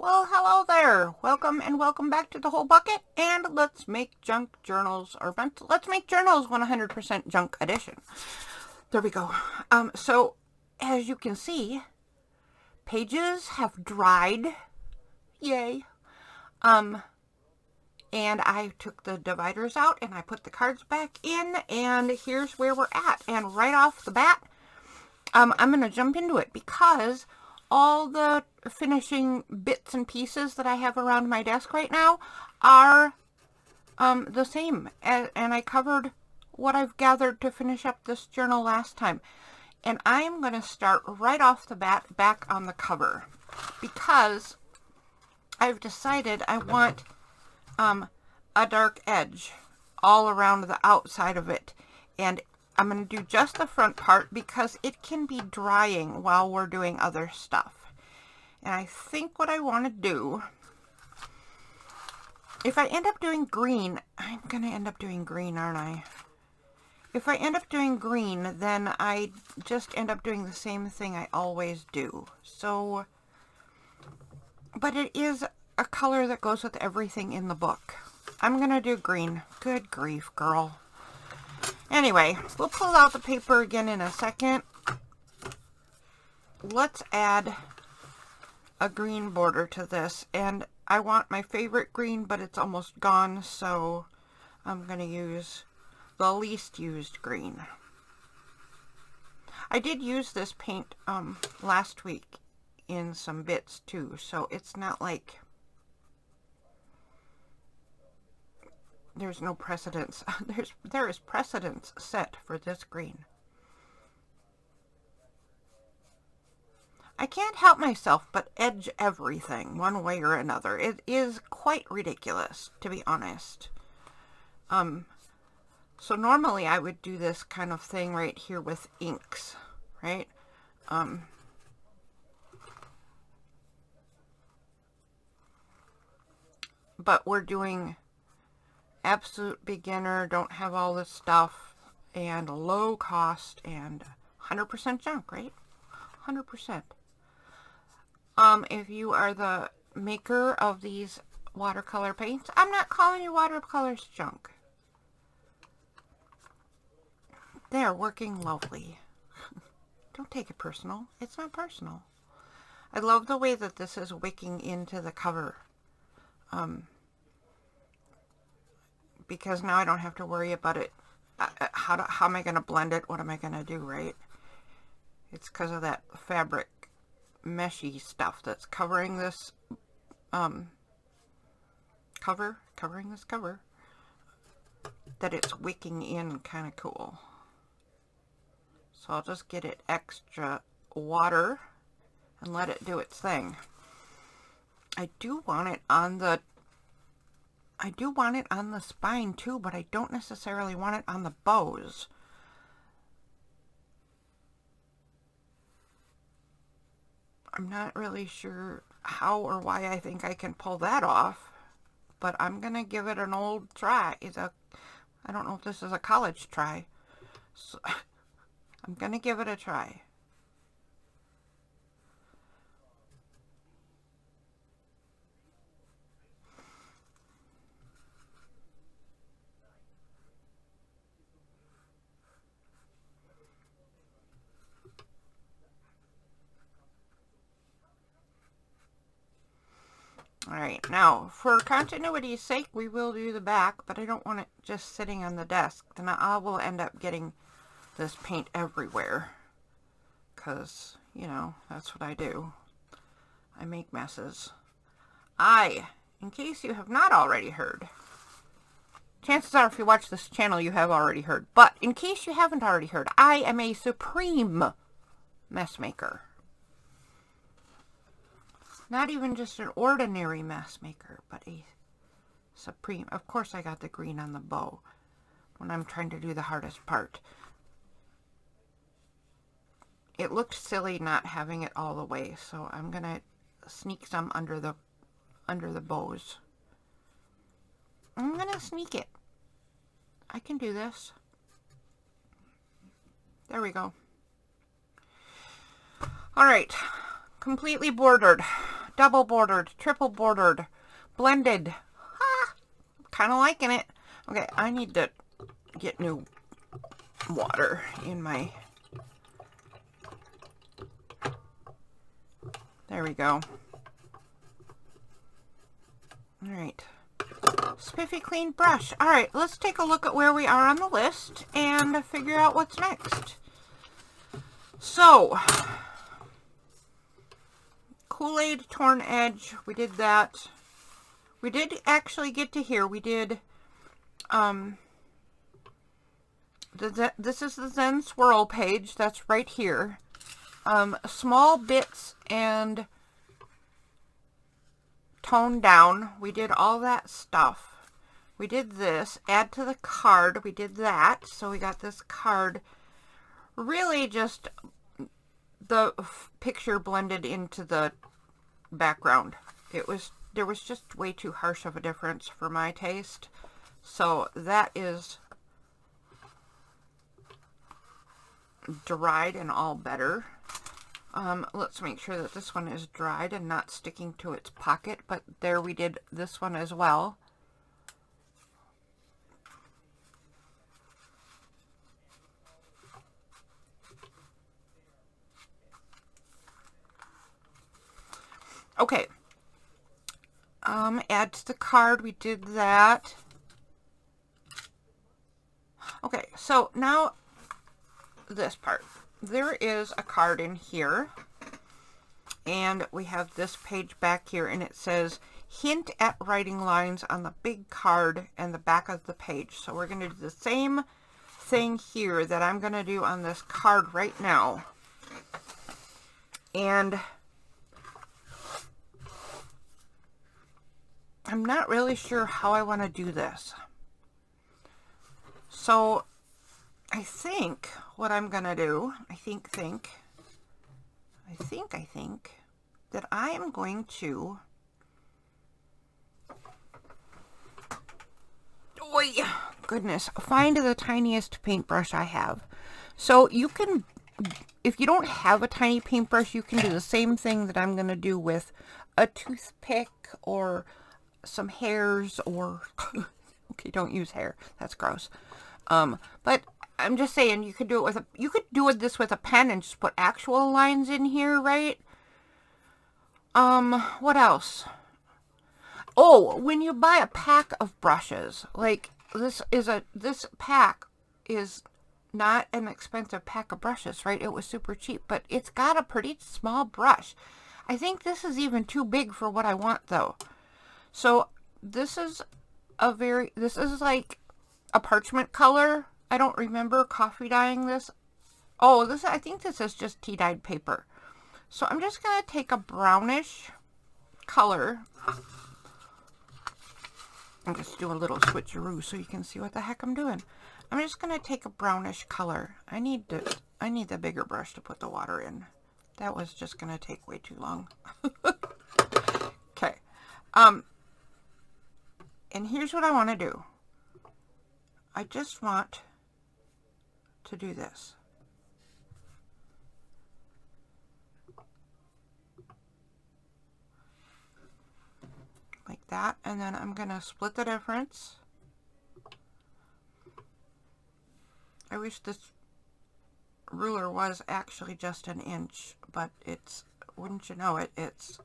Well, hello there. Welcome and welcome back to the whole bucket. And let's make junk journals, or let's make journals 100% junk edition. There we go. So as you can see, pages have dried. Yay. And I took the dividers out and I put the cards back in, and here's where we're at. And right off the bat, I'm going to jump into it because all the finishing bits and pieces that I have around my desk right now are the same. And I covered what I've gathered to finish up this journal last time. And I am going to start right off the bat back on the cover because I've decided I want a dark edge all around the outside of it. And I'm going to do just the front part because it can be drying while we're doing other stuff. And I think what I want to do, if I end up doing green, I'm going to end up doing green, aren't I? If I end up doing green, then I just end up doing the same thing I always do. So, but it is a color that goes with everything in the book. I'm going to do green. Good grief, girl. Anyway, we'll pull out the paper again in a second. Let's add a green border to this. And I want my favorite green, but it's almost gone, so I'm going to use the least used green. I did use this paint last week in some bits too, so it's not like there's no precedence. There is precedence set for this green. I can't help myself but edge everything one way or another. It is quite ridiculous, to be honest. So normally I would do this kind of thing right here with inks, right? But we're doing absolute beginner, don't have all this stuff, and low cost, and 100% junk, right? 100%. If you are the maker of these watercolor paints, I'm not calling your watercolors junk. They're working lovely. Don't take it personal. It's not personal. I love the way that this is wicking into the cover. Because now I don't have to worry about it. How am I going to blend it? What am I going to do, right? It's because of that fabric meshy stuff that's covering this covering this cover, that it's wicking in kind of cool. So I'll just get it extra water and let it do its thing. I do want it on the spine too, but I don't necessarily want it on the bows. I'm not really sure how or why I think I can pull that off, but I'm gonna give it an old try. I don't know if this is a college try, so I'm gonna give it a try. Alright, now, for continuity's sake, we will do the back, but I don't want it just sitting on the desk. Then I will end up getting this paint everywhere. Because, you know, that's what I do. I make messes. In case you have not already heard, chances are if you watch this channel you have already heard, but in case you haven't already heard, I am a supreme mess maker. Not even just an ordinary mess maker, but a supreme. Of course I got the green on the bow when I'm trying to do the hardest part. It looked silly not having it all the way, so I'm gonna sneak some under the bows. I'm gonna sneak it. I can do this. There we go. Alright, completely bordered. double bordered, triple bordered, blended. Ah, kind of liking it. Okay, I need to get new water in my... There we go. Alright. Spiffy clean brush. Alright, let's take a look at where we are on the list and figure out what's next. So, Kool-Aid Torn Edge, we did that. We did actually get to here. We did, this is the Zen Swirl page. That's right here. Small bits and tone down. We did all that stuff. We did this. Add to the card. We did that. So we got this card. Really just the picture blended into the background. There was just way too harsh of a difference for my taste. So that is dried and all better. Let's make sure that this one is dried and not sticking to its pocket, but there we did this one as well. Okay. Add to the card, we did that. Okay, so now this part. There is a card in here, and we have this page back here, and it says hint at writing lines on the big card and the back of the page. So we're going to do the same thing here that I'm going to do on this card right now. And I'm not really sure how I want to do this. So I think what I'm going to do, I think that I am going to, find the tiniest paintbrush I have. So you can, if you don't have a tiny paintbrush, you can do the same thing that I'm going to do with a toothpick or some hairs or, okay, don't use hair. That's gross. But I'm just saying you could do it with this with a pen and just put actual lines in here, right? What else? Oh, when you buy a pack of brushes, like this pack is not an expensive pack of brushes, right? It was super cheap, but it's got a pretty small brush. I think this is even too big for what I want though. So this is like a parchment color. I don't remember coffee dyeing this. Oh, I think this is just tea dyed paper. So I'm just going to take a brownish color. I'm just doing a little switcheroo so you can see what the heck I'm doing. I'm just going to take a brownish color. I need the bigger brush to put the water in. That was just going to take way too long. Okay. And here's what I want to do. I just want to do this. Like that, and then I'm gonna split the difference. I wish this ruler was actually just an inch, but it's, wouldn't you know it, it's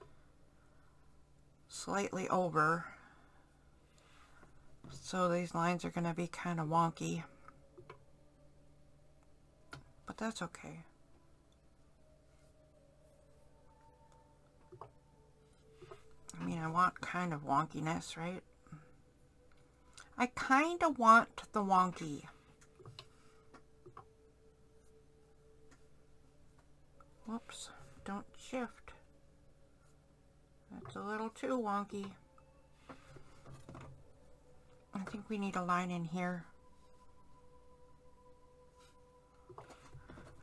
slightly over. So these lines are going to be kind of wonky. But that's okay. I mean, I want kind of wonkiness, right? I kind of want the wonky. Whoops, don't shift. That's a little too wonky. I think we need a line in here.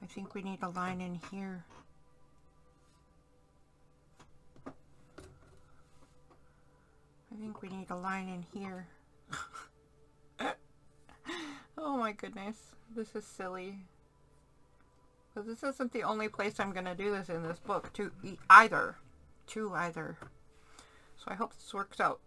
I think we need a line in here. I think we need a line in here. Oh my goodness, this is silly. But this isn't the only place I'm going to do this in this book too, either. 2 either. So I hope this works out.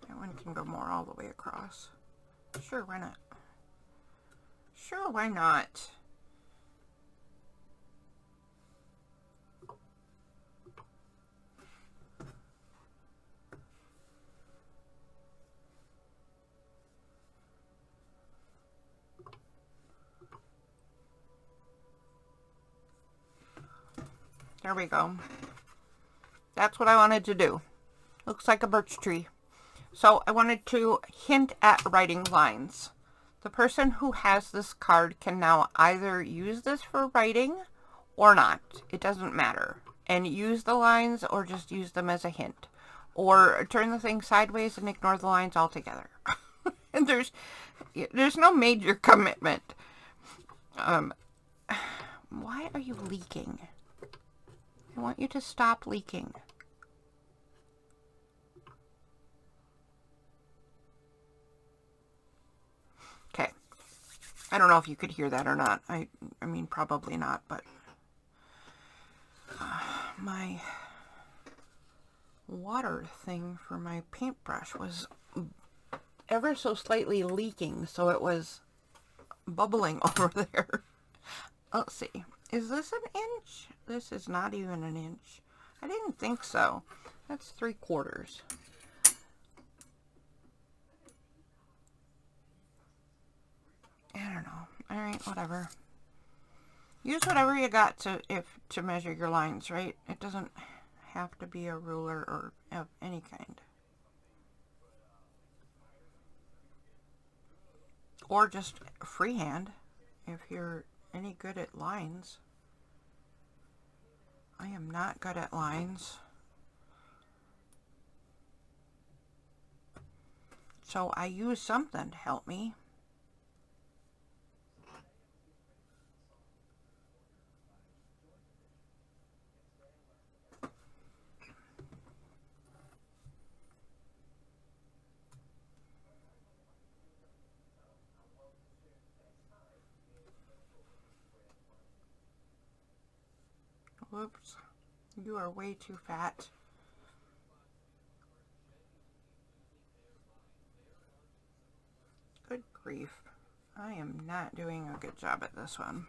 That one can go more all the way across. Sure, why not? Sure, why not? There we go. That's what I wanted to do. Looks like a birch tree. So I wanted to hint at writing lines. The person who has this card can now either use this for writing or not. It doesn't matter. And use the lines or just use them as a hint. Or turn the thing sideways and ignore the lines altogether. And there's no major commitment. Why are you leaking? I want you to stop leaking. Okay. I don't know if you could hear that or not. I mean, probably not, but my water thing for my paintbrush was ever so slightly leaking, so it was bubbling over there. Let's see. Is this an inch? This is not even an inch. I didn't think so. That's 3/4. I don't know. Alright, whatever. Use whatever you got to measure your lines, right? It doesn't have to be a ruler or of any kind. Or just freehand if you're any good at lines. I am not good at lines. So I use something to help me. Whoops. You are way too fat. Good grief. I am not doing a good job at this one.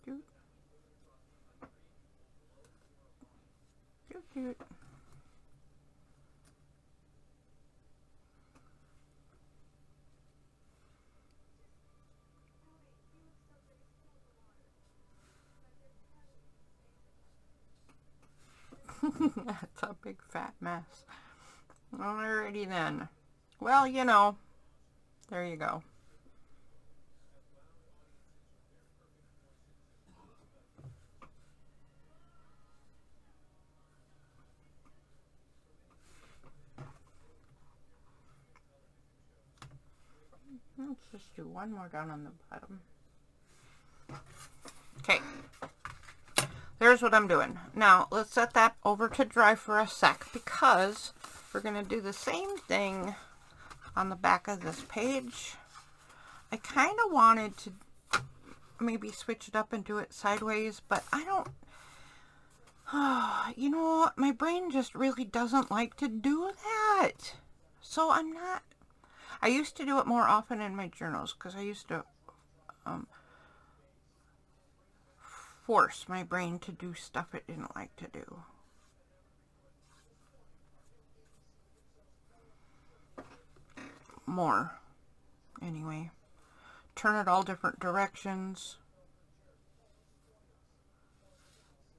Doot, doot, doot. That's a big fat mess. Alrighty then. Well, you know, there you go. Let's just do one more down on the bottom. Okay. There's what I'm doing. Now, let's set that over to dry for a sec because we're going to do the same thing on the back of this page. I kind of wanted to maybe switch it up and do it sideways, but I don't... you know, my brain just really doesn't like to do that. So I'm not... I used to do it more often in my journals because I used to force my brain to do stuff it didn't like to do. More. Anyway. Turn it all different directions.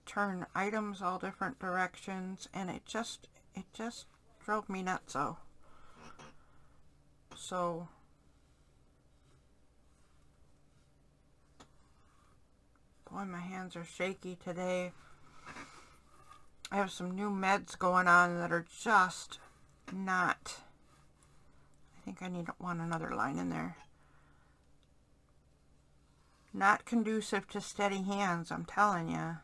Turn items all different directions. And it just drove me nuts. So boy, my hands are shaky today. I have some new meds going on that are just not... I think I want another line in there. Not conducive to steady hands, I'm telling you.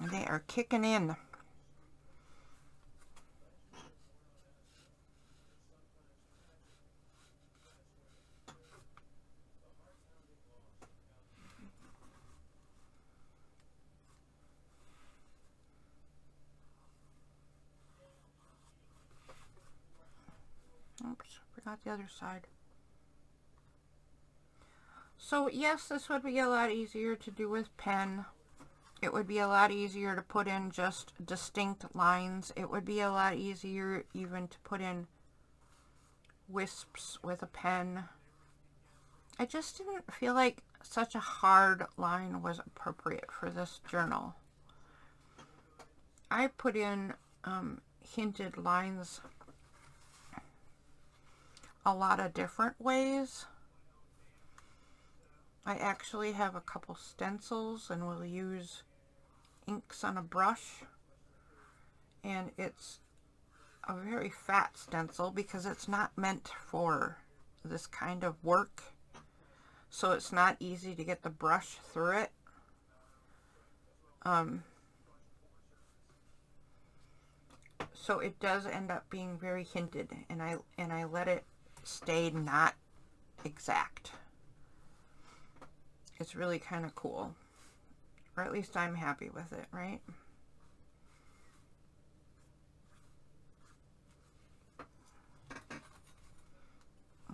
And they are kicking in. Oops, forgot the other side. So yes, this would be a lot easier to do with pen. It would be a lot easier to put in just distinct lines. It would be a lot easier even to put in wisps with a pen. I just didn't feel like such a hard line was appropriate for this journal. I put in hinted lines a lot of different ways. I actually have a couple stencils and will use inks on a brush, and it's a very fat stencil because it's not meant for this kind of work, so it's not easy to get the brush through it. So it does end up being very hinted, and I let it stay not exact. It's really kind of cool, or at least I'm happy with it, right?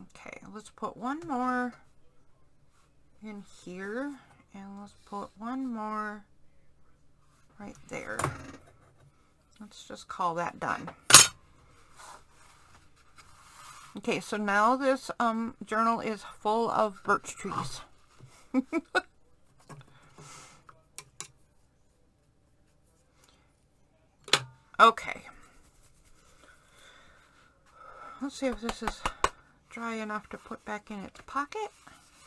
Okay, let's put one more in here, and let's put one more right there. Let's just call that done. Okay, so now this journal is full of birch trees. Okay. Let's see if this is dry enough to put back in its pocket.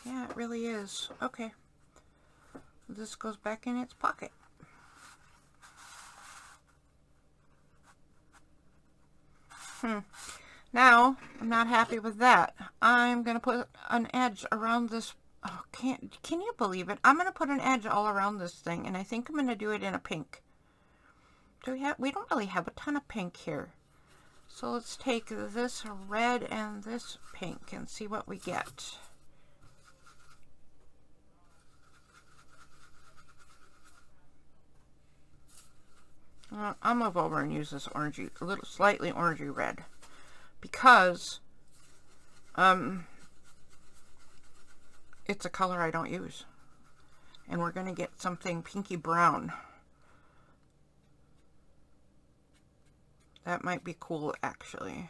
Yeah, it really is. Okay. This goes back in its pocket. Now, I'm not happy with that. I'm going to put an edge around this. Oh, can you believe it? I'm going to put an edge all around this thing, and I think I'm going to do it in a pink. We don't really have a ton of pink here. So let's take this red and this pink and see what we get. I'll move over and use this orangey, a little slightly orangey red, because it's a color I don't use, and we're going to get something pinky brown. That might be cool, actually.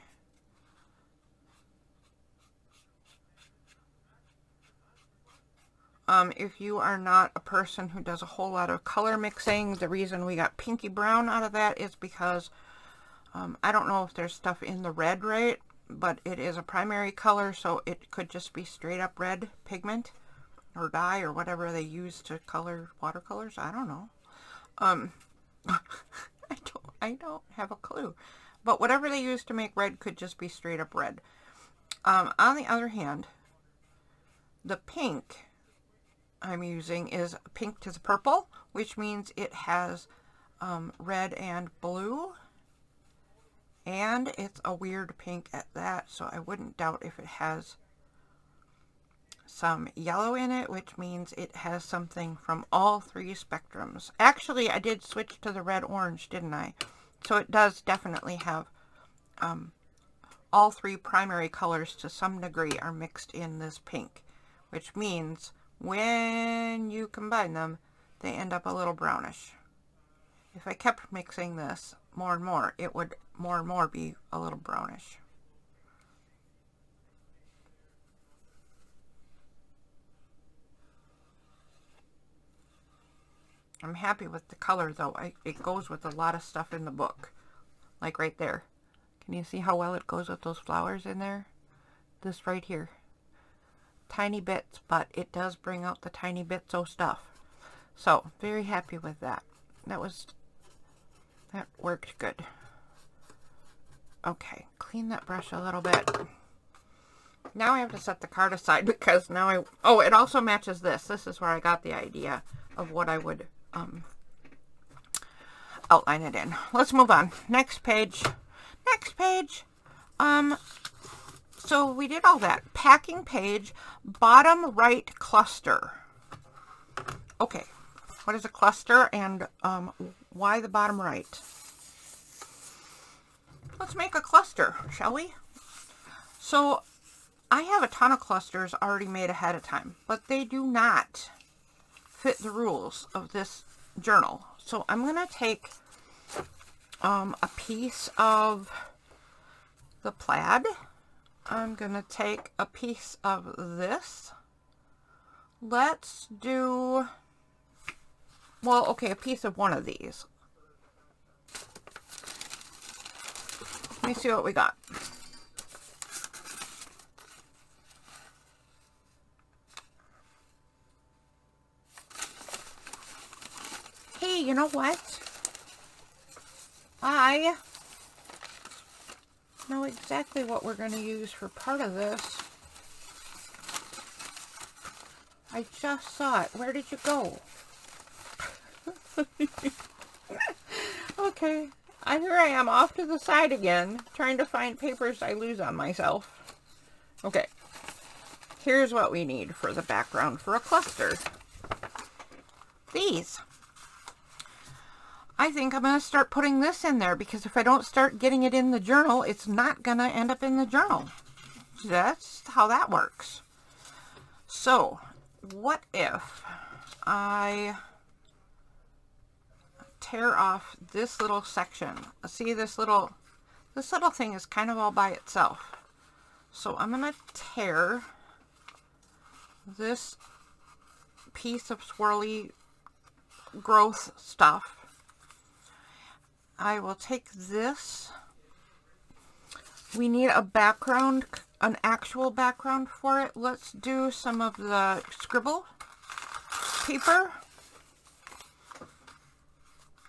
If you are not a person who does a whole lot of color mixing, the reason we got pinky brown out of that is because I don't know if there's stuff in the red, right? But it is a primary color, so it could just be straight up red pigment or dye or whatever they use to color watercolors. I don't know. I don't have a clue. But whatever they use to make red could just be straight up red. On the other hand, the pink I'm using is pink to the purple, which means it has red and blue, and it's a weird pink at that, so I wouldn't doubt if it has some yellow in it, which means it has something from all three spectrums. Actually, I did switch to the red orange, didn't I? So it does definitely have all three primary colors to some degree are mixed in this pink, which means when you combine them, they end up a little brownish. If I kept mixing this more and more, it would more and more be a little brownish. I'm happy with the color, though. It goes with a lot of stuff in the book. Like right there. Can you see how well it goes with those flowers in there? This right here. Tiny bits, but it does bring out the tiny bits of stuff. So, very happy with that. That worked good. Okay, clean that brush a little bit. Now I have to set the card aside because now oh, it also matches this. This is where I got the idea of what I would outline it in. Let's move on. Next page. Next page. So we did all that. Packing page, bottom right cluster. Okay, what is a cluster and why the bottom right? Let's make a cluster, shall we? So I have a ton of clusters already made ahead of time, but they do not fit the rules of this journal. So I'm going to take a piece of the plaid. I'm going to take a piece of this. Let's do, well, okay, a piece of one of these. Let me see what we got. Hey, you know what? I know exactly what we're going to use for part of this. I just saw it. Where did you go? Okay. Here I am off to the side again, trying to find papers I lose on myself. Okay. Here's what we need for the background for a cluster. These. I think I'm going to start putting this in there because if I don't start getting it in the journal, it's not going to end up in the journal. That's how that works. So, what if I tear off this little section? See, this little thing is kind of all by itself. So I'm going to tear this piece of swirly growth stuff. I will take this. We need a background, an actual background for it. Let's do some of the scribble paper.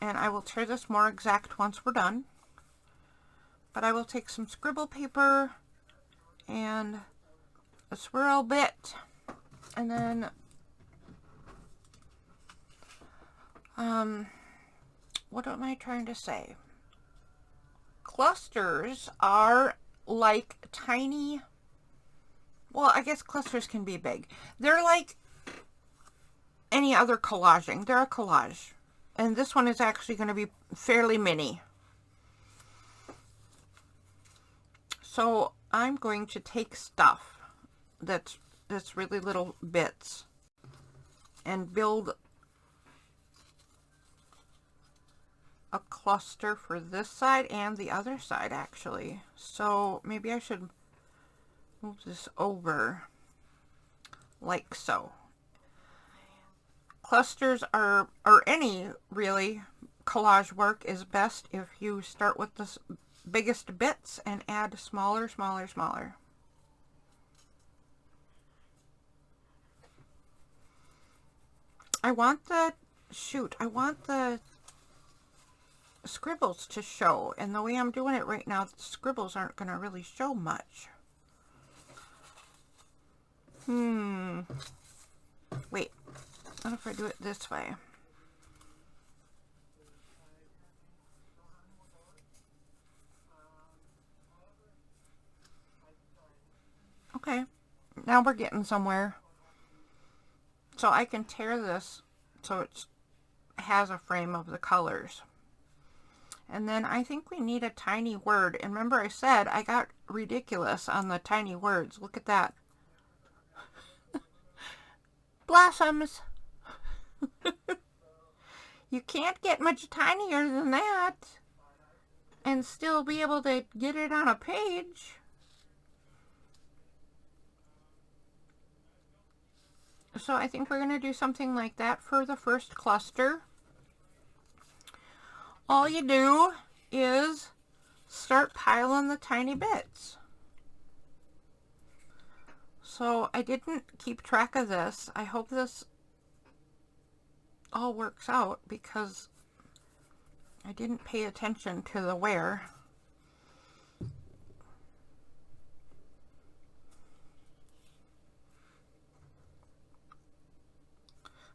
And I will tear this more exact once we're done. But I will take some scribble paper and a swirl bit. And then what am I trying to say? Clusters are like tiny, well, I guess clusters can be big. They're like any other collaging. They're a collage. And this one is actually going to be fairly mini. So I'm going to take stuff that's really little bits and build a cluster for this side and the other side actually. So maybe I should move this over like so. Clusters are, or any really collage work is best if you start with the biggest bits and add smaller, smaller, smaller. I want the scribbles to show, and the way I'm doing it right now, the scribbles aren't going to really show much. Wait, what if I do it this way? Okay, now we're getting somewhere. So I can tear this so it has a frame of the colors. And then I think we need a tiny word. And remember I said I got ridiculous on the tiny words. Look at that. Blossoms. You can't get much tinier than that and still be able to get it on a page. So I think we're going to do something like that for the first cluster. All you do is start piling the tiny bits. So I didn't keep track of this. I hope this all works out because I didn't pay attention to the where.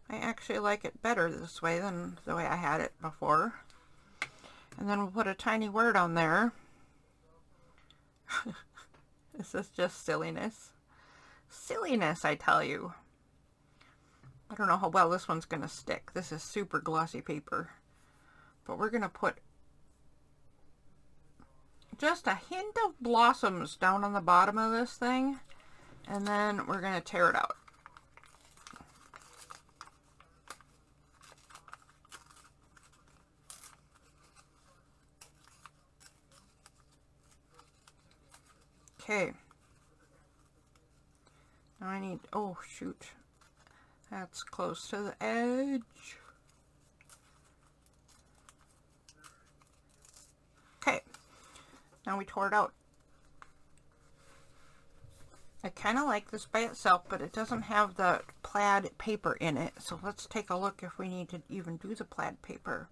I actually like it better this way than the way I had it before. And then we'll put a tiny word on there. This is just silliness. Silliness, I tell you. I don't know how well this one's going to stick. This is super glossy paper. But we're going to put just a hint of blossoms down on the bottom of this thing. And then we're going to tear it out. Okay. Now I need, oh shoot, that's close to the edge. Okay, now we tore it out. I kind of like this by itself, but it doesn't have the plaid paper in it. So let's take a look if we need to even do the plaid paper.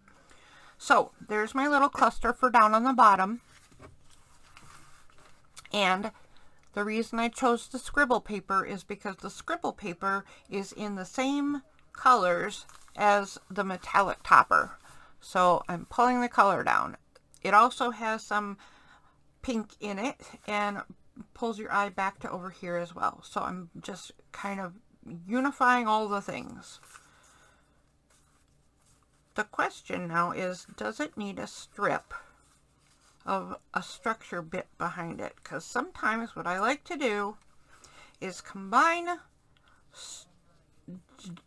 So there's my little cluster for down on the bottom. And the reason I chose the scribble paper is because the scribble paper is in the same colors as the metallic topper. So I'm pulling the color down. It also has some pink in it and pulls your eye back to over here as well. So I'm just kind of unifying all the things. The question now is, does it need a strip of a structure bit behind it? Because sometimes what I like to do is combine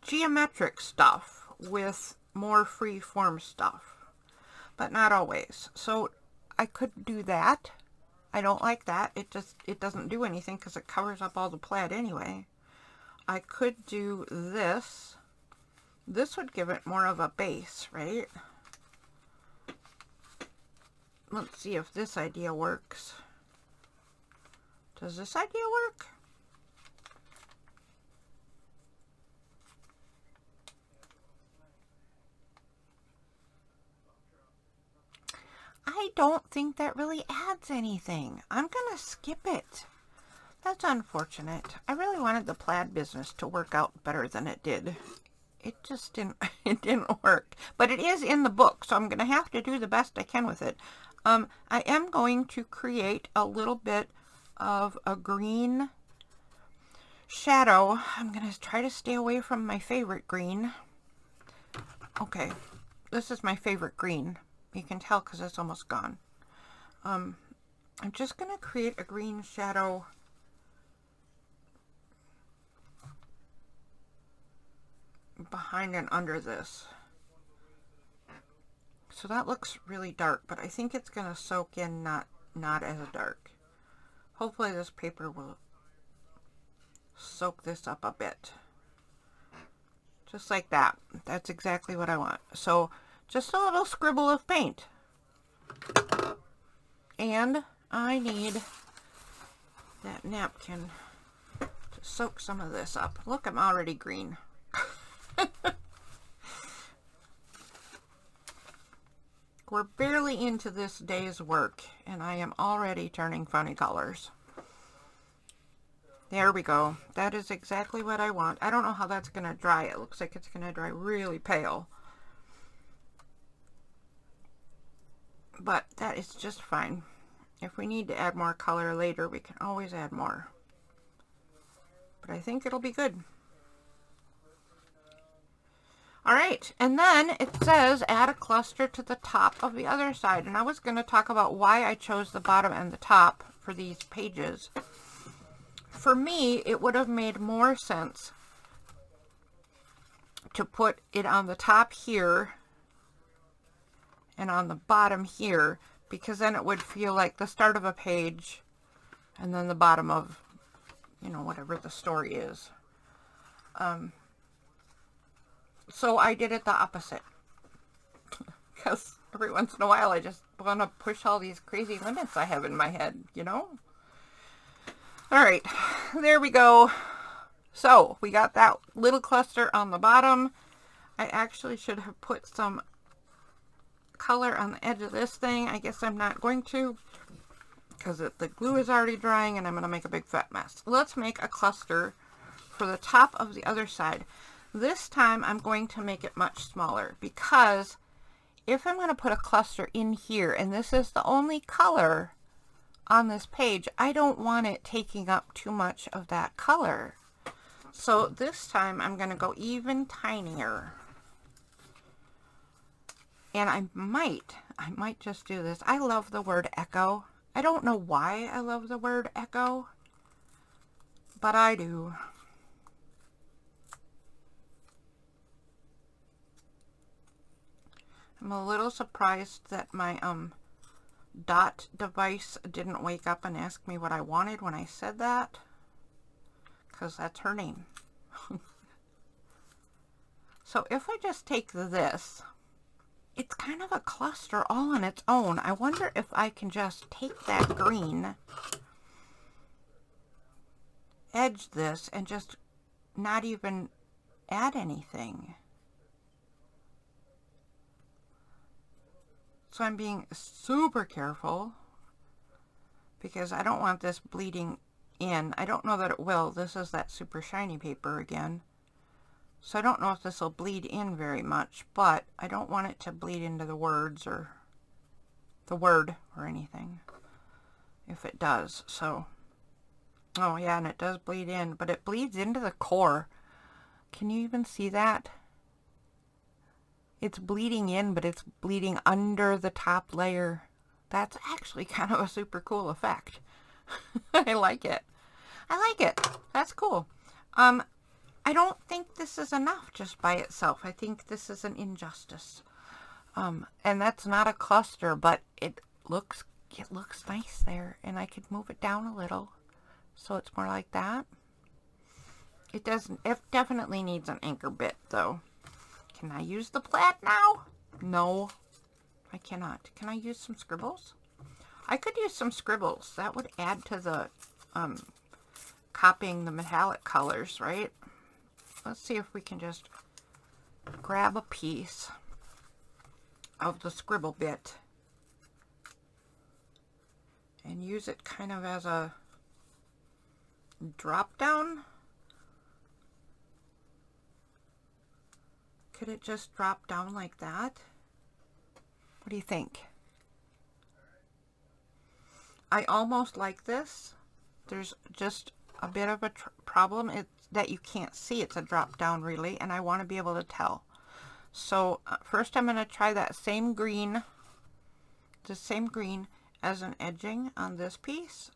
geometric stuff with more free form stuff, but not always. So I could do that. I don't like that. It doesn't do anything because it covers up all the plaid anyway. I could do this. This would give it more of a base, right? Let's see if this idea works. Does this idea work? I don't think that really adds anything. I'm gonna skip it. That's unfortunate. I really wanted the plaid business to work out better than it did. It just didn't, it didn't work. But it is in the book, so I'm gonna have to do the best I can with it. I am going to create a little bit of a green shadow. I'm going to try to stay away from my favorite green. Okay, this is my favorite green. You can tell because it's almost gone. I'm just going to create a green shadow behind and under this. So that looks really dark, but I think it's going to soak in not as dark. Hopefully this paper will soak this up a bit. Just like that. That's exactly what I want. So just a little scribble of paint. And I need that napkin to soak some of this up. Look, I'm already green. We're barely into this day's work, and I am already turning funny colors. There we go. That is exactly what I want. I don't know how that's going to dry. It looks like it's going to dry really pale. But that is just fine. If we need to add more color later, we can always add more. But I think it'll be good. All right, and then it says add a cluster to the top of the other side. And I was going to talk about why I chose the bottom and the top for these pages. For me, it would have made more sense to put it on the top here and on the bottom here, because then it would feel like the start of a page and then the bottom of, you know, whatever the story is. So I did it the opposite, because every once in a while I just want to push all these crazy limits I have in my head, you know? All right, there we go. So we got that little cluster on the bottom. I actually should have put some color on the edge of this thing. I guess I'm not going to, because the glue is already drying and I'm going to make a big fat mess. Let's make a cluster for the top of the other side. This time I'm going to make it much smaller, because if I'm going to put a cluster in here, and this is the only color on this page, I don't want it taking up too much of that color. So this time I'm going to go even tinier. And I might just do this. I love the word echo. I don't know why I love the word echo, but I do. I'm a little surprised that my dot device didn't wake up and ask me what I wanted when I said that, because that's her name. So if I just take this, it's kind of a cluster all on its own. I wonder if I can just take that green, edge this, and just not even add anything. So I'm being super careful because I don't want this bleeding in. I don't know that it will. This is that super shiny paper again. So I don't know if this will bleed in very much, but I don't want it to bleed into the words or the word or anything if it does. So, oh yeah, and it does bleed in, but it bleeds into the core. Can you even see that? It's bleeding in, but it's bleeding under the top layer. That's actually kind of a super cool effect. I like it. I like it. That's cool. I don't think this is enough just by itself. I think this is an injustice. And that's not a cluster, but it looks nice there, and I could move it down a little so it's more like that. It definitely needs an anchor bit though. Can I use the plaid now? No, I cannot. Can I use some scribbles? I could use some scribbles. That would add to the copying the metallic colors, right? Let's see if we can just grab a piece of the scribble bit and use it kind of as a drop down. Could it just drop down like that? What do you think? I almost like this. There's just a bit of a problem. It's that you can't see. It's a drop down really, and I want to be able to tell. So first I'm going to try that same green, the same green as an edging on this piece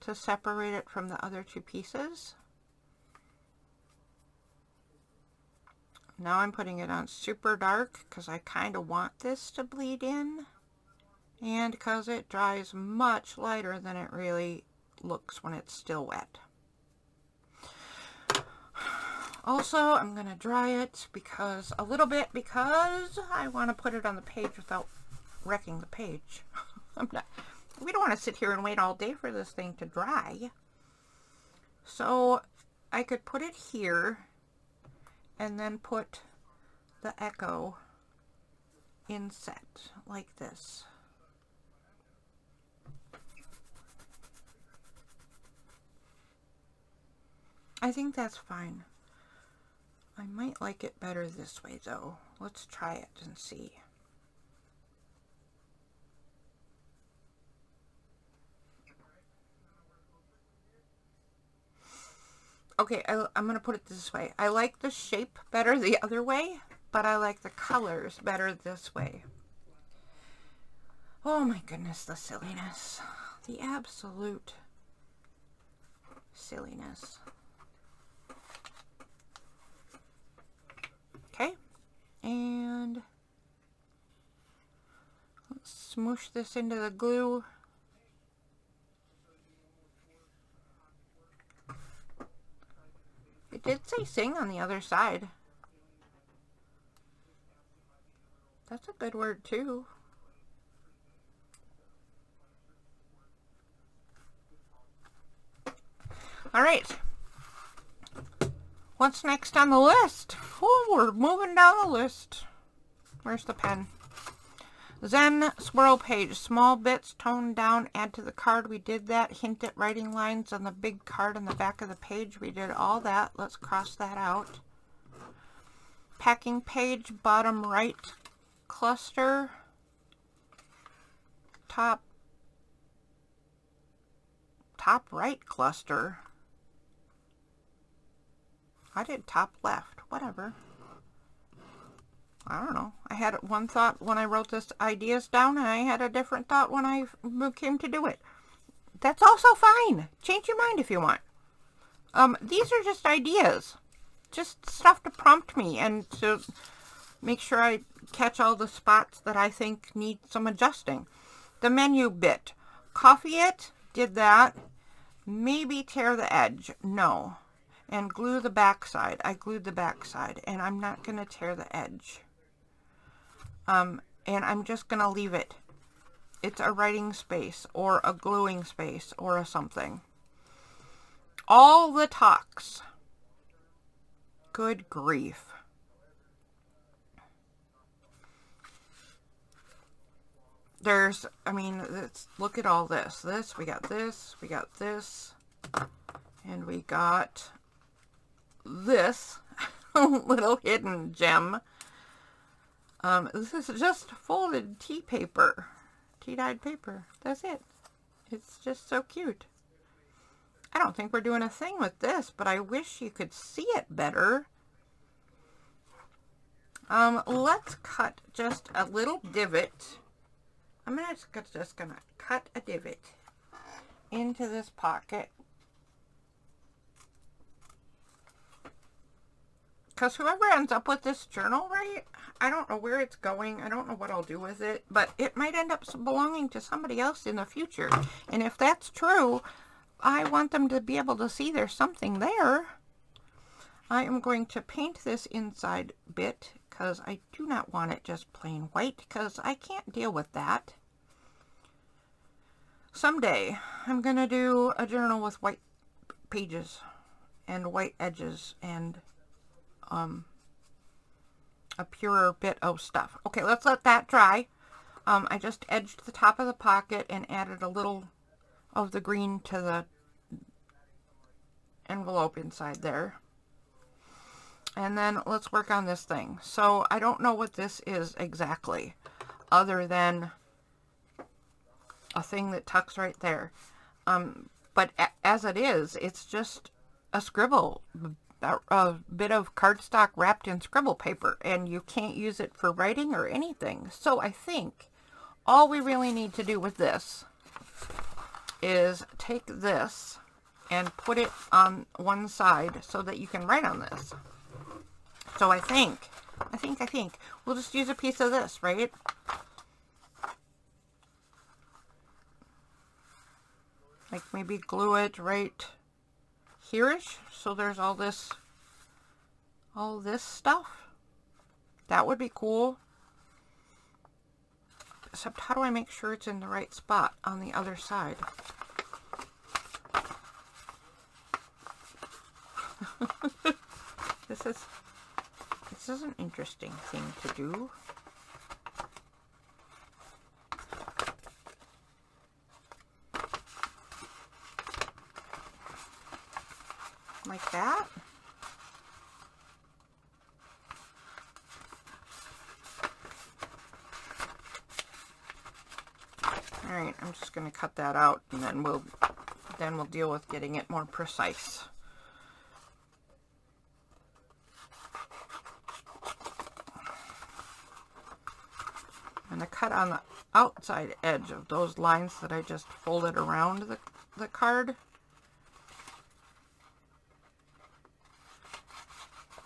to separate it from the other two pieces. Now I'm putting it on super dark because I kind of want this to bleed in, and because it dries much lighter than it really looks when it's still wet. Also, I'm going to dry it a little bit because I want to put it on the page without wrecking the page. We don't want to sit here and wait all day for this thing to dry. So I could put it here and then put the echo inset like this. I think that's fine. I might like it better this way though. Let's try it and see. Okay, I'm going to put it this way. I like the shape better the other way, but I like the colors better this way. Oh my goodness, the silliness. The absolute silliness. Okay, and let's smoosh this into the glue. It did say sing on the other side. That's a good word too. All right. What's next on the list? Oh, we're moving down the list. Where's the pen? Zen swirl page. Small bits toned down. Add to the card. We did that. Hint at writing lines on the big card on the back of the page. We did all that. Let's cross that out. packing page, bottom right cluster, top right cluster. I did top left, whatever. I don't know. I had one thought when I wrote this ideas down, and I had a different thought when I came to do it. That's also fine. Change your mind if you want. These are just ideas. Just stuff to prompt me and to make sure I catch all the spots that I think need some adjusting. The menu bit. Copy it. Did that. Maybe tear the edge. No. And glue the back side. I glued the back side, and I'm not going to tear the edge. And I'm just going to leave it. It's a writing space or a gluing space or a something. All the talks. Good grief. There's, I mean, look at all this. We got this, we got this, and we got this little hidden gem. This is just folded tea paper, tea-dyed paper. That's it. It's just so cute. I don't think we're doing a thing with this, but I wish you could see it better. Let's cut just a little divot. I'm just gonna cut a divot into this pocket. Because whoever ends up with this journal, right, I don't know where it's going. I don't know what I'll do with it, but it might end up belonging to somebody else in the future. And if that's true, I want them to be able to see there's something there. I am going to paint this inside bit because I do not want it just plain white, because I can't deal with that. Someday I'm going to do a journal with white pages and white edges and a purer bit of stuff. Okay, let's let that dry. I just edged the top of the pocket and added a little of the green to the envelope inside there. And then let's work on this thing. So I don't know what this is exactly, other than a thing that tucks right there. But as it is, it's just a scribble, a bit of cardstock wrapped in scribble paper, and you can't use it for writing or anything. So I think all we really need to do with this is take this and put it on one side so that you can write on this. So I think we'll just use a piece of this, right? Like maybe glue it right here-ish, so there's all this stuff. That would be cool. Except how do I make sure it's in the right spot on the other side? This is an interesting thing to do. Like that. All right, I'm just going to cut that out, and then we'll deal with getting it more precise. I'm going to cut on the outside edge of those lines that I just folded around the card.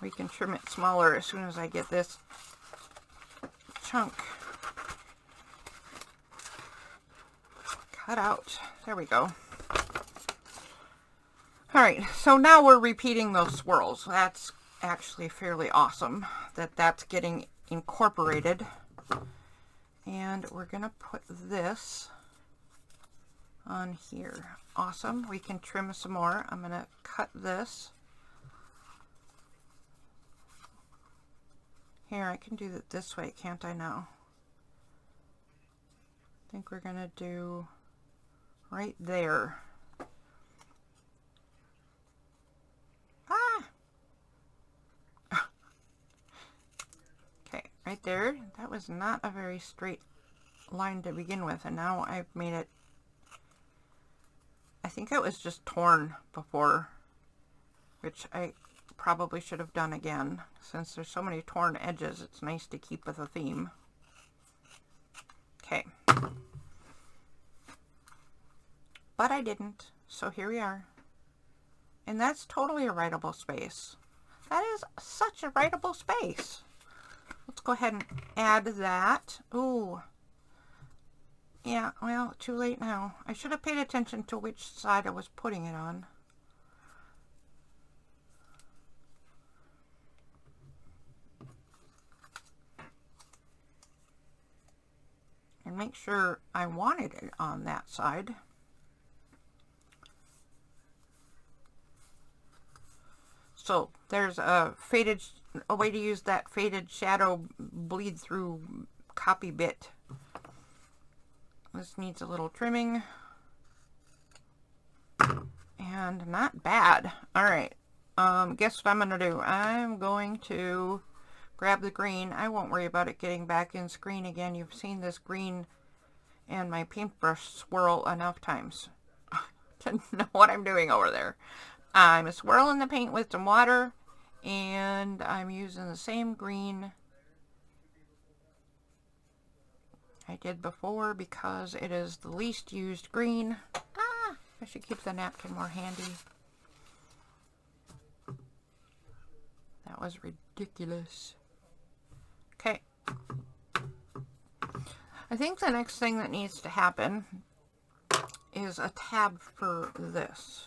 We can trim it smaller as soon as I get this chunk cut out. There we go. Alright, so now we're repeating those swirls. That's actually fairly awesome that that's getting incorporated. And we're going to put this on here. Awesome. We can trim some more. I'm going to cut this. Here, I can do it this way, can't I now? I think we're going to do right there. right there. That was not a very straight line to begin with, and now I've made it. I think it was just torn before, which I probably should have done again. Since there's so many torn edges, it's nice to keep with a theme. Okay. But I didn't, so here we are. And that's totally a writable space. That is such a writable space. Let's go ahead and add that. Ooh. Yeah, well, too late now. I should have paid attention to which side I was putting it on. And make sure I wanted it on that side. So there's a way to use that faded shadow bleed through copy bit. This needs a little trimming. And not bad. Alright. Guess what I'm going to do? I'm going to grab the green. I won't worry about it getting back in screen again. You've seen this green and my paintbrush swirl enough times to know what I'm doing over there. I'm swirling the paint with some water, and I'm using the same green I did before because it is the least used green. I should keep the napkin more handy. That was ridiculous. Okay. I think the next thing that needs to happen is a tab for this.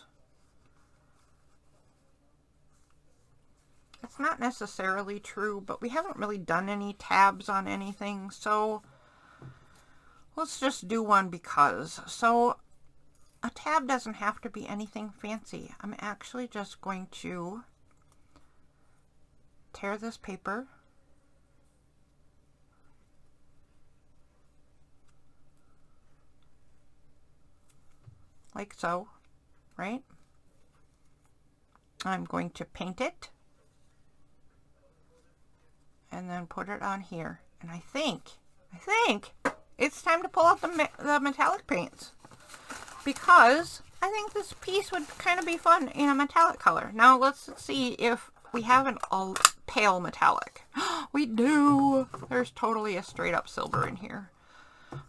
It's not necessarily true, but we haven't really done any tabs on anything, so let's just do one because. So a tab doesn't have to be anything fancy. I'm actually just going to tear this paper. Like so, right? I'm going to paint it and then put it on here. And I think it's time to pull out the metallic paints because I think this piece would kind of be fun in a metallic color. Now let's see if we have an all pale metallic. We do. There's totally a straight up silver in here.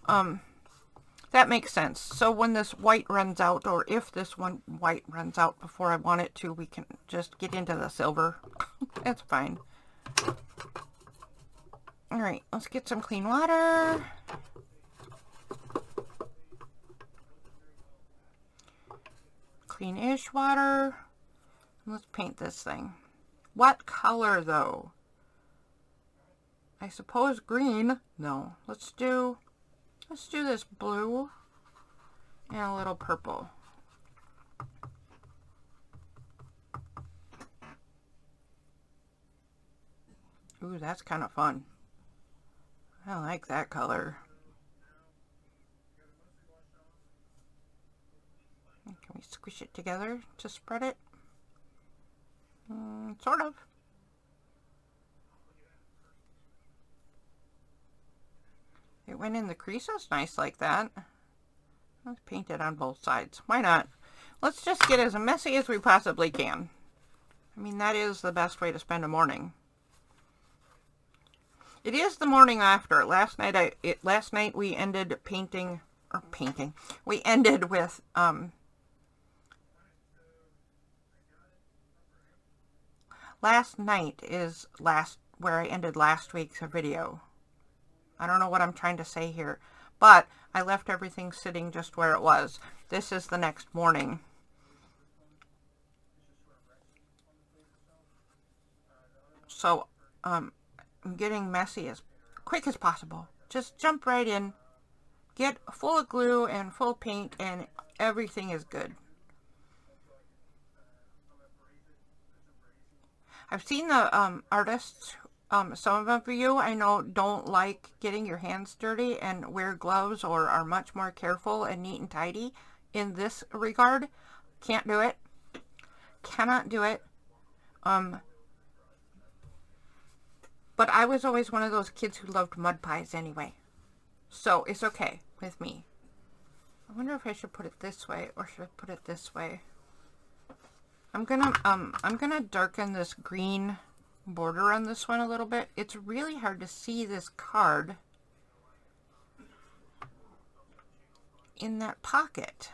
That makes sense. So when this white runs out, or if this one white runs out before I want it to, we can just get into the silver. That's fine. Alright, let's get some clean water. Clean-ish water. Let's paint this thing. What color, though? I suppose green. No, let's do this blue and a little purple. Ooh, that's kind of fun. I like that color. Can we squish it together to spread it? Sort of. It went in the creases nice like that. Let's paint it on both sides. Why not? Let's just get as messy as we possibly can. I mean, that is the best way to spend a morning. It is the morning after. Last night we ended painting. We ended with last night is where I ended last week's video. I don't know what I'm trying to say here, but I left everything sitting just where it was. This is the next morning. So, I'm getting messy as quick as possible. Just jump right in, get full of glue and full paint, and everything is good. I've seen the artists, some of you I know don't like getting your hands dirty and wear gloves or are much more careful and neat and tidy in this regard. Can't do it. Cannot do it. But I was always one of those kids who loved mud pies anyway. So it's okay with me. I wonder if I should put it this way or should I put it this way? I'm gonna darken this green border on this one a little bit. It's really hard to see this card in that pocket.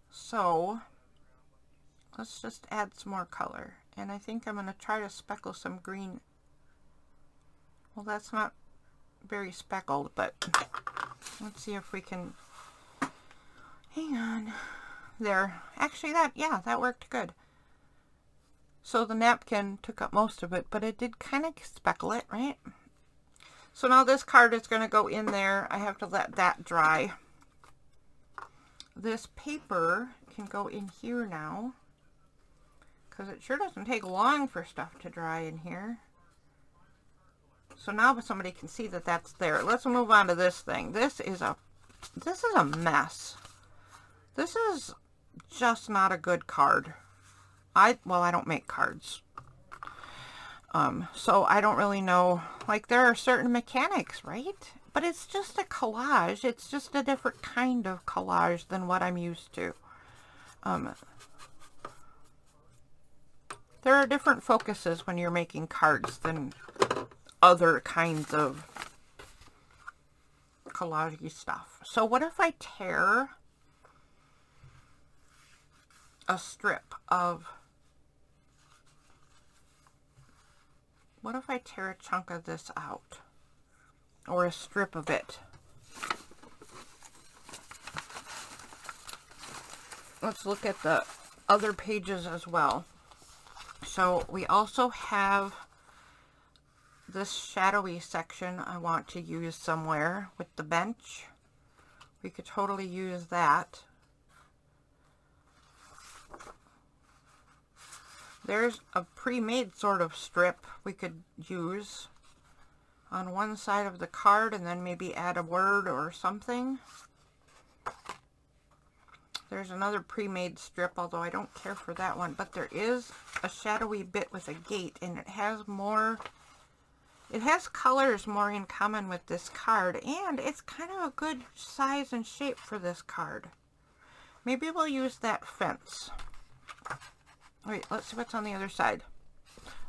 So let's just add some more color. And I think I'm going to try to speckle some green. Well, that's not very speckled, but let's see if we can. Hang on. There. Actually, that worked good. So the napkin took up most of it, but it did kind of speckle it, right? So now this card is going to go in there. I have to let that dry. This paper can go in here now, because it sure doesn't take long for stuff to dry in here. So now somebody can see that that's there. Let's move on to this thing. This is a mess. This is just not a good card. Well, I don't make cards. So I don't really know. Like, there are certain mechanics, right? But it's just a collage. It's just a different kind of collage than what I'm used to. There are different focuses when you're making cards than other kinds of collage-y stuff. So what if I tear a strip of... What if I tear a chunk of this out? Or a strip of it? Let's look at the other pages as well. So we also have this shadowy section I want to use somewhere with the bench. We could totally use that. There's a pre-made sort of strip we could use on one side of the card and then maybe add a word or something. There's another pre-made strip, although I don't care for that one, but there is a shadowy bit with a gate, and it has colors more in common with this card, and it's kind of a good size and shape for this card. Maybe we'll use that fence. Wait, let's see what's on the other side.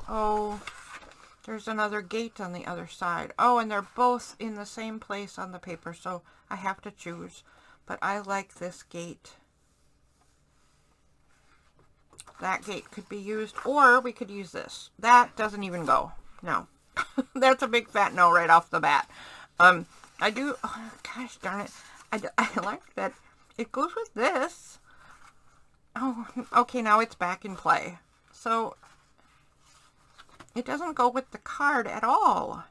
Oh, there's another gate on the other side. Oh, and they're both in the same place on the paper, so I have to choose. But I like this gate. That gate could be used, or we could use this. That doesn't even go. No. That's a big fat no right off the bat. I do, oh, gosh darn it. I like that it goes with this. Oh, okay, now it's back in play. So, it doesn't go with the card at all.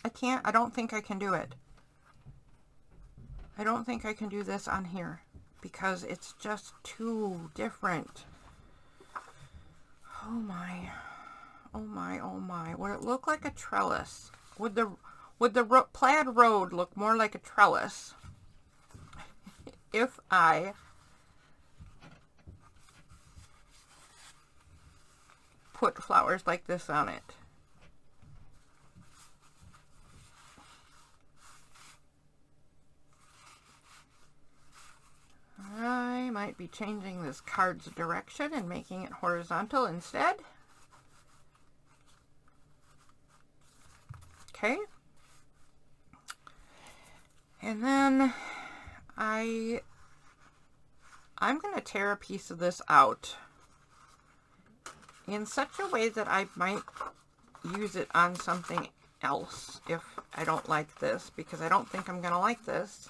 I don't think I can do it. I don't think I can do this on here because it's just too different. Oh my. Oh my, oh my. Would it look like a trellis? Would the plaid road look more like a trellis if I put flowers like this on it? I might be changing this card's direction and making it horizontal instead. Okay. And then I'm going to tear a piece of this out in such a way that I might use it on something else if I don't like this, because I don't think I'm going to like this.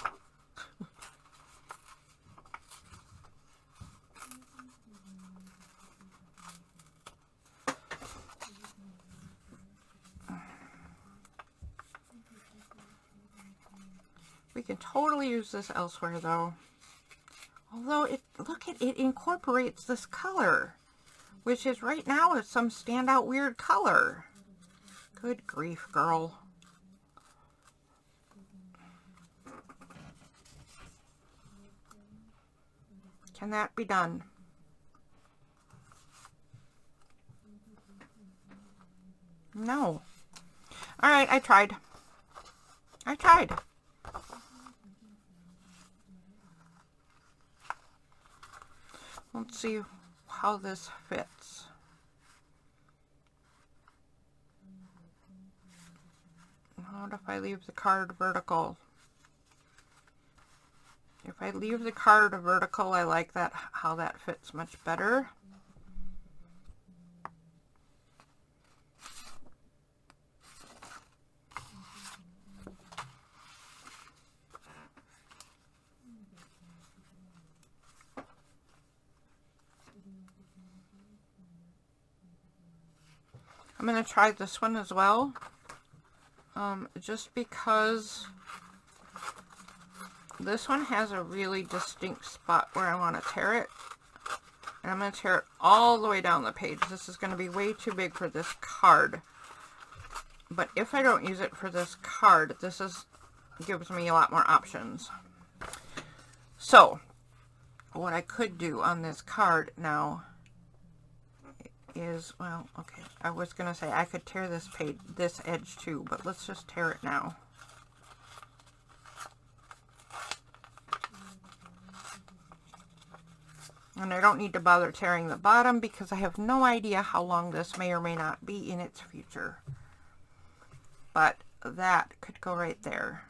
We can totally use this elsewhere though. Although look at it incorporates this color, which is right now is some standout weird color. Good grief, girl. Can that be done? No. All right, I tried. I tried. Let's see how this fits. What if I leave the card vertical? If I leave the card vertical, I like that, how that fits much better. I'm going to try this one as well, just because this one has a really distinct spot where I want to tear it. And I'm going to tear it all the way down the page. This is going to be way too big for this card. But if I don't use it for this card, gives me a lot more options. So, what I could do on this card now is, well, okay, I was going to say I could tear this page, this edge too, but let's just tear it now. And I don't need to bother tearing the bottom because I have no idea how long this may or may not be in its future. But that could go right there.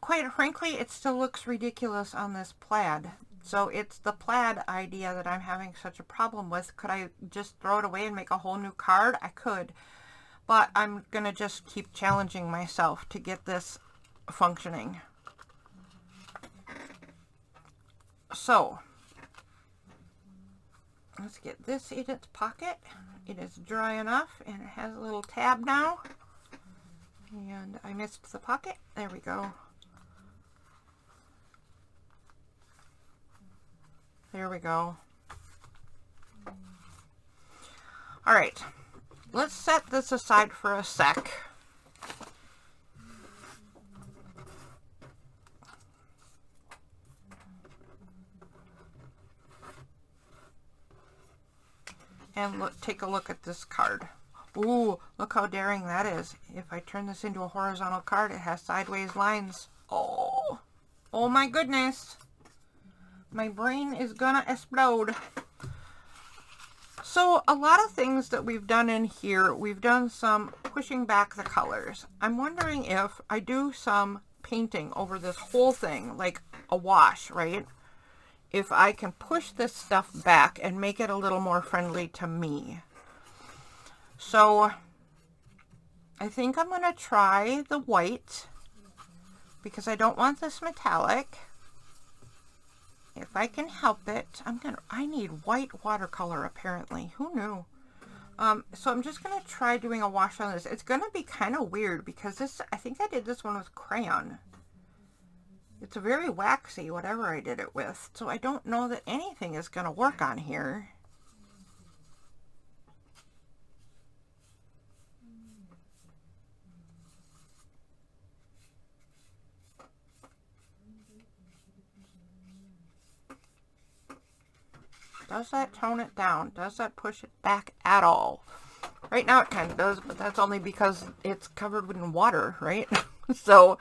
Quite frankly, it still looks ridiculous on this plaid. So it's the plaid idea that I'm having such a problem with. Could I just throw it away and make a whole new card? I could. But I'm going to just keep challenging myself to get this functioning. So, let's get this in its pocket. It is dry enough and it has a little tab now. And I missed the pocket. There we go. There we go. All right, let's set this aside for a sec. And look, take a look at this card. Ooh, look how daring that is. If I turn this into a horizontal card, it has sideways lines. Oh, oh my goodness. My brain is gonna explode. So a lot of things that we've done in here, we've done some pushing back the colors. I'm wondering if I do some painting over this whole thing, like a wash, right? If I can push this stuff back and make it a little more friendly to me. So I think I'm going to try the white because I don't want this metallic. If I can help it, I need white watercolor apparently. Who knew? So I'm just going to try doing a wash on this. It's going to be kind of weird because I think I did this one with crayon. It's very waxy, whatever I did it with. So I don't know that anything is going to work on here. Does that tone it down? Does that push it back at all? Right now it kind of does, but that's only because it's covered in water, right? So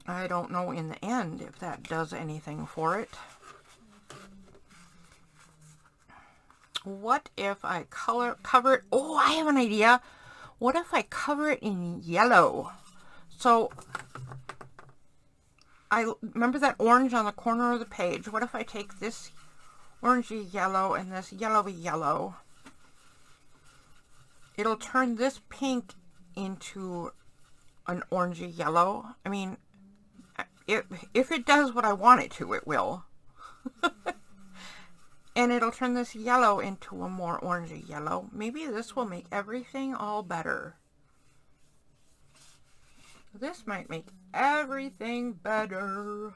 I don't know in the end if that does anything for it. What if I cover it? Oh, I have an idea. What if I cover it in yellow? So I remember that orange on the corner of the page. What if I take this orangey yellow and this yellowy yellow? It'll turn this pink into an orangey yellow. I mean, if it does what I want it to, it will. And it'll turn this yellow into a more orangey yellow. Maybe this will make everything all better. This might make everything better.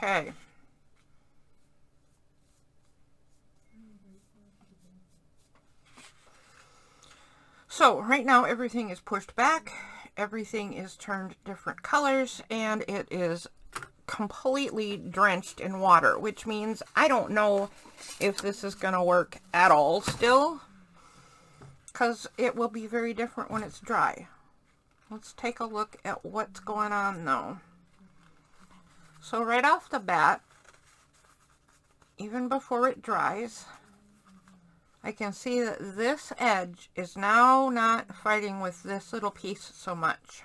Okay. So right now everything is pushed back, everything is turned different colors, and it is completely drenched in water, which means I don't know if this is going to work at all still, because it will be very different when it's dry. Let's take a look at what's going on now. So right off the bat, even before it dries, I can see that this edge is now not fighting with this little piece so much.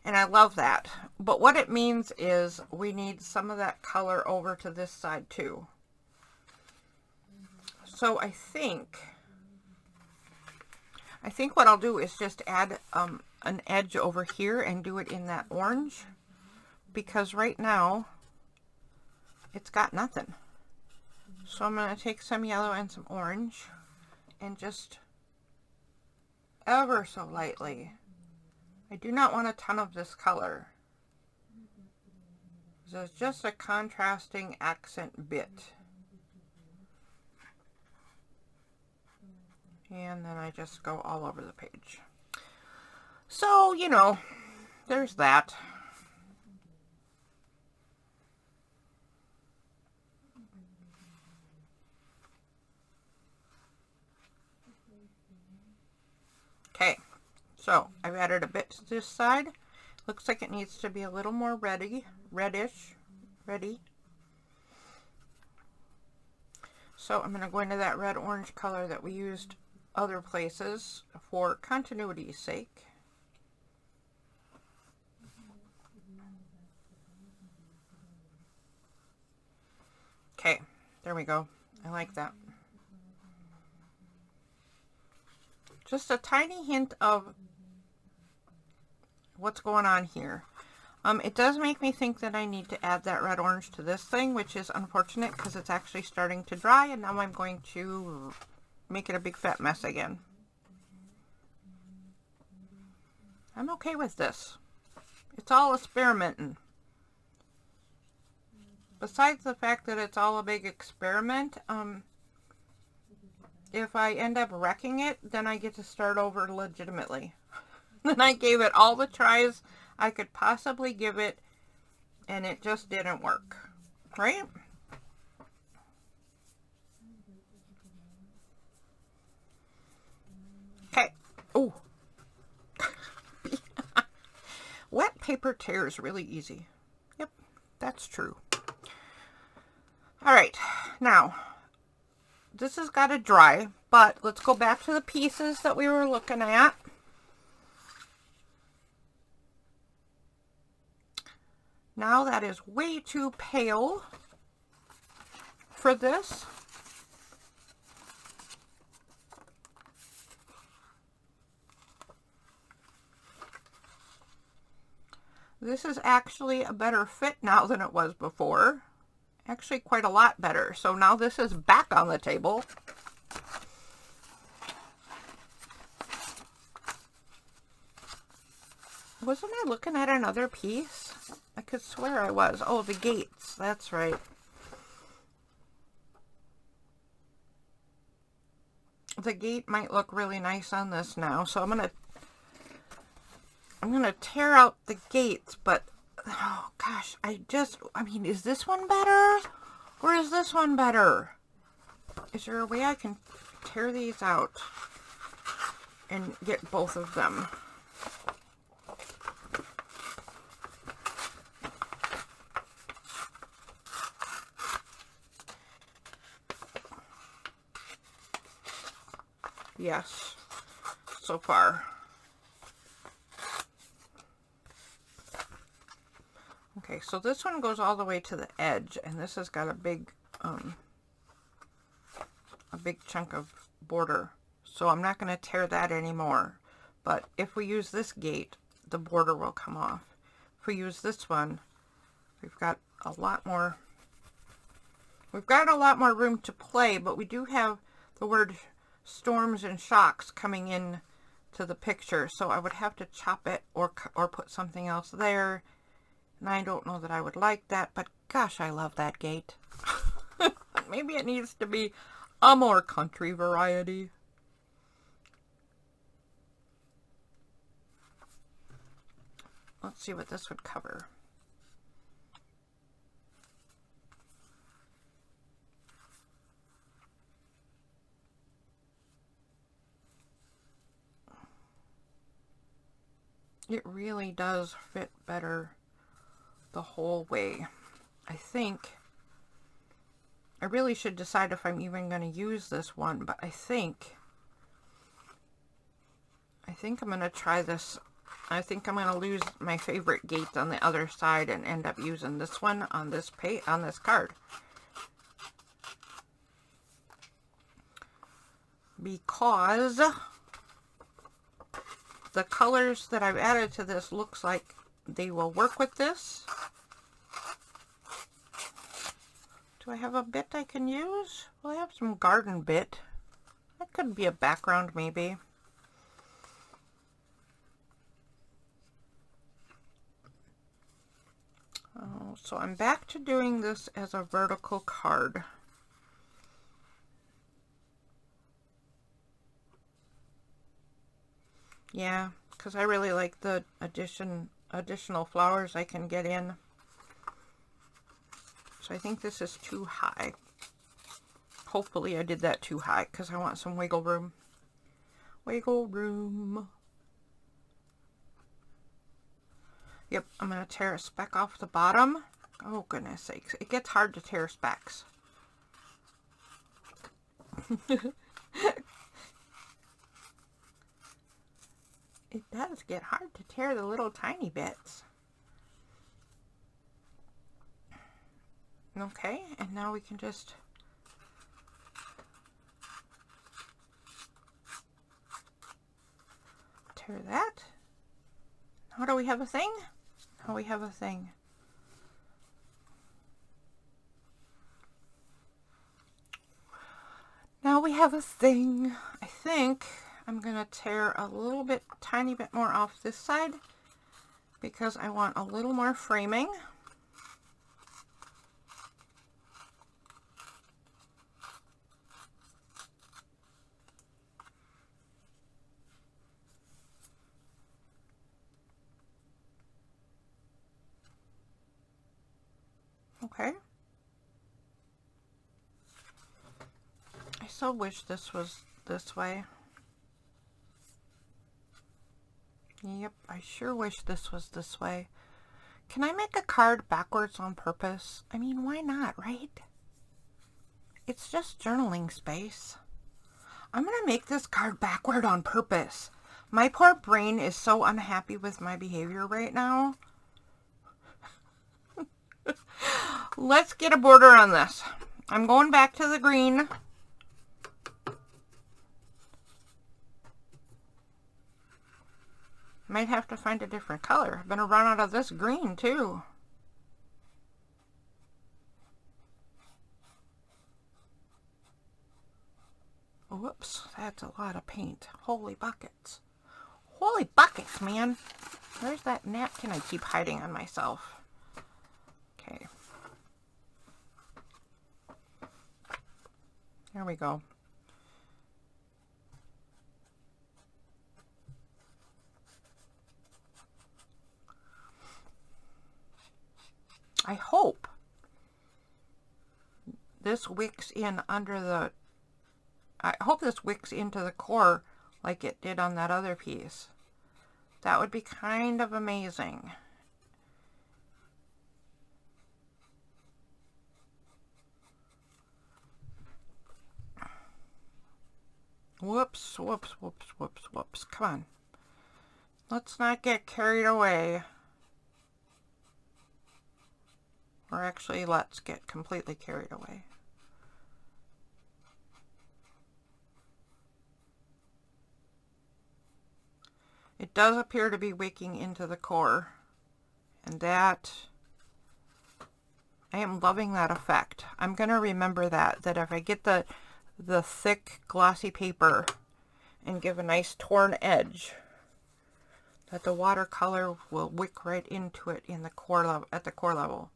And I love that. But what it means is we need some of that color over to this side too. So I think what I'll do is just add an edge over here and do it in that orange, because right now it's got nothing. So I'm going to take some yellow and some orange and just ever so lightly. I do not want a ton of this color. This is just a contrasting accent bit. And then I just go all over the page. So, you know, there's that. Okay, so I've added a bit to this side. Looks like it needs to be a little more reddish. So I'm going to go into that red-orange color that we used other places for continuity's sake. Okay, there we go. I like that. Just a tiny hint of what's going on here. It does make me think that I need to add that red orange to this thing, which is unfortunate because it's actually starting to dry, and now I'm going to make it a big fat mess again. I'm okay with this. It's all experimenting. Besides the fact that it's all a big experiment, if I end up wrecking it, then I get to start over legitimately. Then I gave it all the tries I could possibly give it, and it just didn't work, right? Okay. Oh. Wet paper tears really easy. Yep, that's true. All right, now this has got to dry, but let's go back to the pieces that we were looking at. Now that is way too pale for this. This is actually a better fit now than it was before. Actually quite a lot better. So now this is back on the table. Wasn't I looking at another piece? I could swear I was. Oh, the gates. That's right. The gate might look really nice on this now. So I'm gonna tear out the gates, but oh gosh, I mean, is this one better or is this one better? Is there a way I can tear these out and get both of them? Yes, so far. Okay, so this one goes all the way to the edge, and this has got a big chunk of border. So I'm not going to tear that anymore. But if we use this gate, the border will come off. If we use this one, we've got a lot more room to play, but we do have the word storms and shocks coming in to the picture, so I would have to chop it or put something else there And I don't know that I would like that, but gosh, I love that gate. Maybe it needs to be a more country variety. Let's see what this would cover. It really does fit better the whole way. I think I really should decide if I'm even going to use this one, but I think I'm going to try this. I think I'm going to lose my favorite gate on the other side and end up using this one on this card. Because the colors that I've added to this looks like they will work with this. Do I have a bit I can use? Well, I have some garden bit. That could be a background maybe. Oh, so I'm back to doing this as a vertical card. Yeah, because I really like the additional flowers I can get in. So I think this is too high. Hopefully I did that too high because I want some wiggle room. Wiggle room. Yep, I'm going to tear a speck off the bottom. Oh, goodness sakes. It gets hard to tear specks. It does get hard to tear the little tiny bits. Okay, and now we can just tear that. Now do we have a thing? Now we have a thing. Now we have a thing. I think I'm going to tear a little bit, tiny bit more off this side because I want a little more framing. Okay. I so wish this was this way. Yep, I sure wish this was this way. Can I make a card backwards on purpose? I mean, why not, right? It's just journaling space. I'm going to make this card backward on purpose. My poor brain is so unhappy with my behavior right now. Let's get a border on this. I'm going back to the green. Might have to find a different color. I'm going to run out of this green too. Whoops, that's a lot of paint. Holy buckets. Holy buckets, man. Where's that napkin I keep hiding on myself? Okay. There we go. I hope this wicks in under the, I hope this wicks into the core like it did on that other piece. That would be kind of amazing. Whoops, whoops, whoops, whoops, whoops. Come on. Let's not get carried away. Or actually, let's get completely carried away. It does appear to be wicking into the core. And that, I am loving that effect. I'm going to remember that if I get the thick glossy paper and give a nice torn edge, that the watercolor will wick right into it in the core level, at the core level.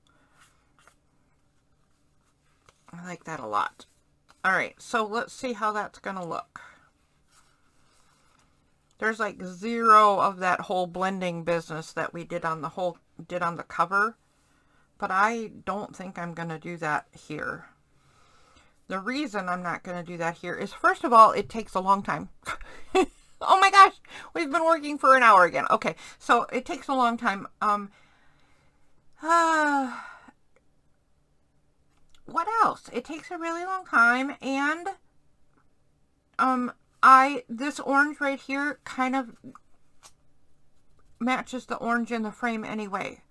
I like that a lot. All right, so let's see how that's gonna look. There's like zero of that whole blending business that we did on the cover, but I don't think I'm gonna do that here. The reason I'm not gonna do that here is, first of all, it takes a long time. Oh my gosh, we've been working for an hour again. Okay, so it takes a long time. What else? It takes a really long time, and this orange right here kind of matches the orange in the frame anyway.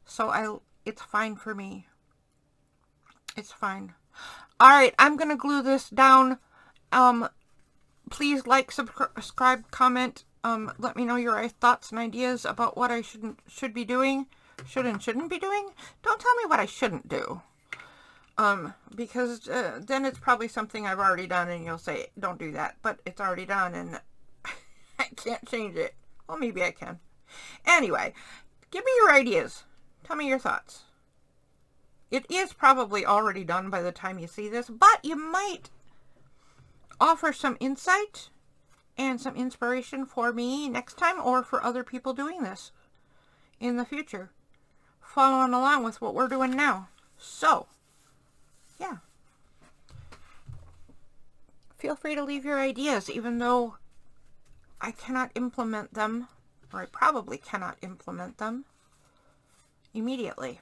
So it's fine for me. It's fine. All right, I'm going to glue this down. Please like, subscribe, comment. Let me know your thoughts and ideas about what I should be doing. Should and shouldn't be doing. Don't tell me what I shouldn't do. Because then it's probably something I've already done and you'll say, don't do that. But it's already done and I can't change it. Well, maybe I can. Anyway, give me your ideas. Tell me your thoughts. It is probably already done by the time you see this, but you might offer some insight and some inspiration for me next time, or for other people doing this in the future, following along with what we're doing now. So, yeah. Feel free to leave your ideas, even though I cannot implement them, or I probably cannot implement them immediately.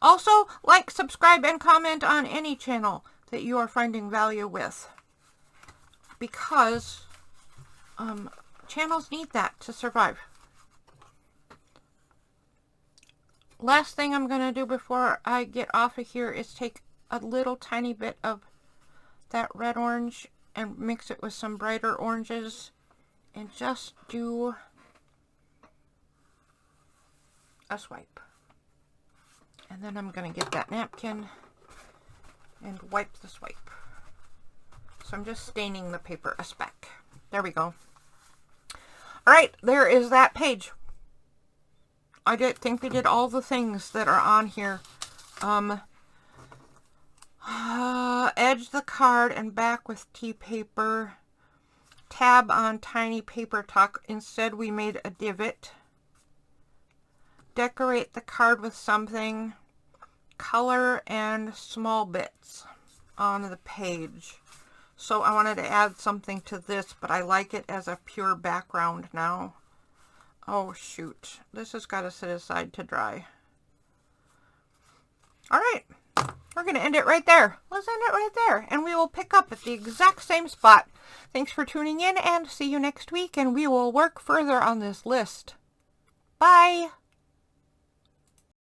Also, like, subscribe, and comment on any channel that you are finding value with, because channels need that to survive. Last thing I'm going to do before I get off of here is take a little tiny bit of that red orange and mix it with some brighter oranges and just do a swipe. And then I'm going to get that napkin and wipe the swipe. So I'm just staining the paper a speck. There we go. Alright, there is that page. I think we did all the things that are on here. Edge the card and back with tea paper. Tab on tiny paper tuck. Instead we made a divot. Decorate the card with something. Color and small bits on the page. So I wanted to add something to this, but I like it as a pure background now. Oh shoot, this has got to sit aside to dry. Alright, we're going to end it right there. Let's end it right there, and we will pick up at the exact same spot. Thanks for tuning in, and see you next week, and we will work further on this list. Bye!